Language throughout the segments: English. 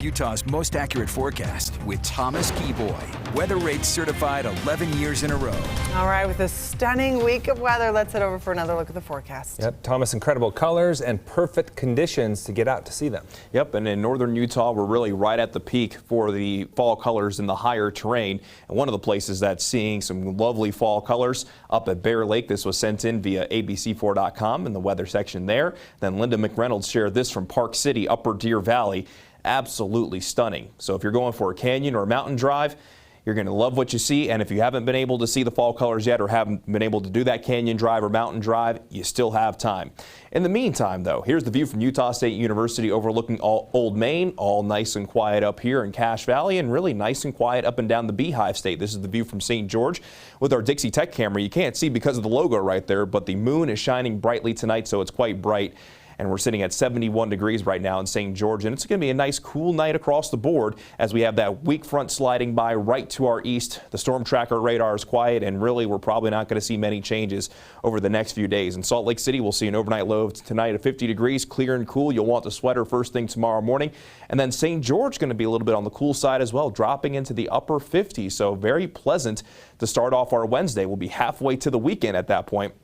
Utah's most accurate forecast with Thomas Geboy. Weather rates certified 11 years in a row. All right, with a stunning week of weather, let's head over for another look at the forecast. Yep, Thomas, incredible colors and perfect conditions to get out to see them. Yep, and in northern Utah, we're really right at the peak for the fall colors in the higher terrain. And one of the places that's seeing some lovely fall colors up at Bear Lake. This was sent in via abc4.com in the weather section there. Then Linda McReynolds shared this from Park City, Upper Deer Valley. Absolutely stunning. So if you're going for a canyon or a mountain drive, you're going to love what you see. And if you haven't been able to see the fall colors yet or haven't been able to do that canyon drive or mountain drive, you still have time. In the meantime, though, here's the view from Utah State University overlooking Old Main, all nice and quiet up here in Cache Valley, and really nice and quiet up and down the Beehive State. This is the view from St. George with our Dixie Tech camera. You can't see because of the logo right there, but the moon is shining brightly tonight, so it's quite bright. And we're sitting at 71 degrees right now in St. George, and it's going to be a nice cool night across the board as we have that weak front sliding by right to our east. The storm tracker radar is quiet, and really we're probably not going to see many changes over the next few days. In Salt Lake City, we'll see an overnight low tonight of 50 degrees, clear and cool. You'll want the sweater first thing tomorrow morning. And then St. George going to be a little bit on the cool side as well, dropping into the upper 50s. So very pleasant to start off our Wednesday. We'll be halfway to the weekend at that point.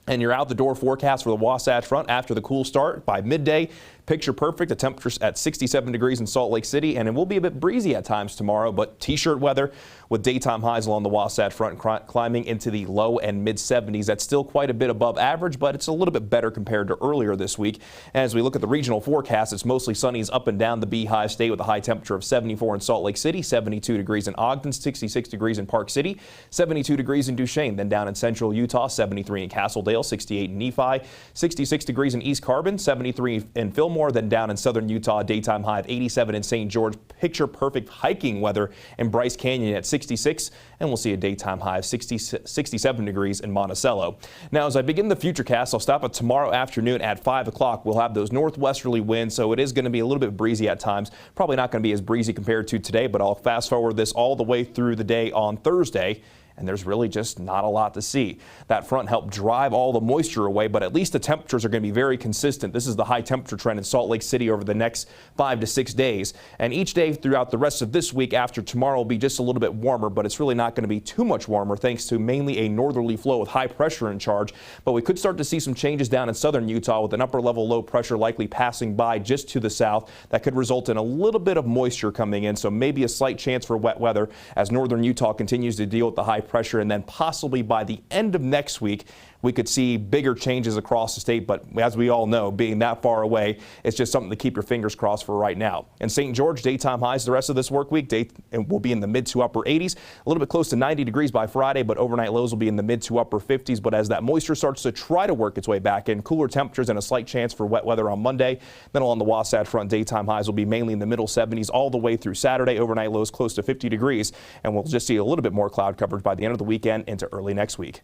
And your out-the-door forecast for the Wasatch Front after the cool start by midday. Picture perfect. The temperature's at 67 degrees in Salt Lake City, and it will be a bit breezy at times tomorrow, but t-shirt weather with daytime highs along the Wasatch Front climbing into the low and mid 70s. That's still quite a bit above average, but it's a little bit better compared to earlier this week. As we look at the regional forecast, it's mostly sunny up and down the Beehive State with a high temperature of 74 in Salt Lake City, 72 degrees in Ogden, 66 degrees in Park City, 72 degrees in Duchesne. Then down in central Utah, 73 in Castledale, 68 in Nephi, 66 degrees in East Carbon, 73 in Fillmore. Then down in southern Utah, daytime high of 87 in St. George. Picture perfect hiking weather in Bryce Canyon at 66, and we'll see a daytime high of 67 degrees in Monticello. Now, as I begin the futurecast, I'll stop at tomorrow afternoon at 5 o'clock. We'll have those northwesterly winds, so it is going to be a little bit breezy at times. Probably not going to be as breezy compared to today, but I'll fast forward this all the way through the day on Thursday. And there's really just not a lot to see. That front helped drive all the moisture away, but at least the temperatures are going to be very consistent. This is the high temperature trend in Salt Lake City over the next 5 to 6 days. And each day throughout the rest of this week after tomorrow will be just a little bit warmer, but it's really not going to be too much warmer thanks to mainly a northerly flow with high pressure in charge. But we could start to see some changes down in southern Utah with an upper level low pressure likely passing by just to the south. That could result in a little bit of moisture coming in, so maybe a slight chance for wet weather as northern Utah continues to deal with the high pressure, and then possibly by the end of next week we could see bigger changes across the state. But as we all know, being that far away, it's just something to keep your fingers crossed for right now. In St. George, daytime highs the rest of this work week will be in the mid to upper 80s, a little bit close to 90 degrees by Friday, but overnight lows will be in the mid to upper 50s. But as that moisture starts to try to work its way back in, cooler temperatures and a slight chance for wet weather on Monday. Then along the Wasatch Front, daytime highs will be mainly in the middle 70s all the way through Saturday. Overnight lows close to 50 degrees, and we'll just see a little bit more cloud coverage by the end of the weekend into early next week.